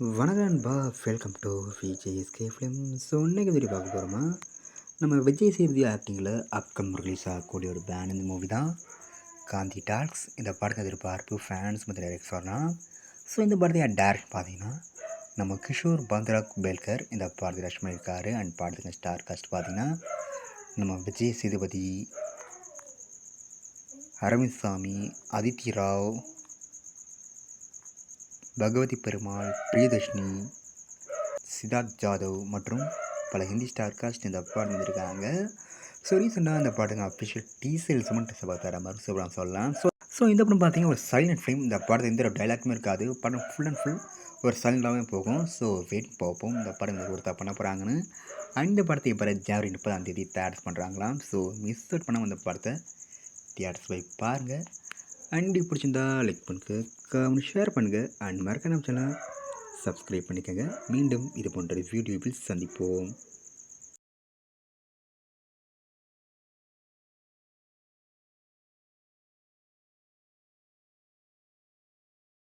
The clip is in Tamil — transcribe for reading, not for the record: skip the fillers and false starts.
வணக்கம் நண்பா, welcome to VJSK film. So இன்றைக்கி வீடியோ பார்க்க போகிறோமா, நம்ம விஜய் சேதுபதி ஆக்டிங்கில் அப்கம் ரிலீஸ் ஆகக்கூடிய ஒரு பேன் இந்த மூவி தான் காந்தி டாக்ஸ். இந்த படத்தை எதிர்பார்ப்பு ஃபேன்ஸ் மற்றும் டைரக்ட் சொல்லலாம். ஸோ இந்த படத்தை டேரக்ட் பார்த்தீங்கன்னா நம்ம கிஷோர் பந்தராக் பேல்கர் இந்த படத்தை ரஷ் பண்ணியிருக்காரு. அண்ட் படத்துக்கு ஸ்டார் காஸ்ட் பார்த்தீங்கன்னா நம்ம விஜய் சேதுபதி, அரவிந்த் சாமி, அதித்தி ராவ், பகவதி பெருமாள், பிரியதர்ஷினி, சித்தார்த் ஜாதவ் மற்றும் பல ஹிந்தி ஸ்டார் காஸ்ட் இந்த படம் வந்திருக்காங்க. ஸோ ரீசெண்டாக இந்த படத்துக்கு அஃபிஷியல் டீசல் சுமன் தர மாதிரி சொல்லலாம். ஸோ இந்த படம் பார்த்தீங்கன்னா ஒரு சைலண்ட் ஃபிலிம். இந்த படத்தை எந்த ஒரு டைலாக்குமே இருக்காது. படம் ஃபுல் அண்ட் ஃபுல் ஒரு சைலண்டாகவே போகும். ஸோ வெயிட் பார்ப்போம் இந்த படம் இந்த ஒரு பண்ண போகிறாங்கன்னு. அந்த படத்தை இப்போ ஜனவரி 30 தேட்டர்ஸ் பண்ணுறாங்களாம். ஸோ மிஸ் அவுட் பண்ணாமல் இந்த படத்தை தியேட்டர்ஸ் போய் பாருங்கள். அண்ட் பிடிச்சிருந்தா லைக் பண்ணுங்கள், ஷேர் பண்ணுங்கள். அண்ட் மறக்காம சேனல் சப்ஸ்கிரைப் பண்ணிக்கோங்க. மீண்டும் இது போன்ற வீடியோவில் சந்திப்போம்.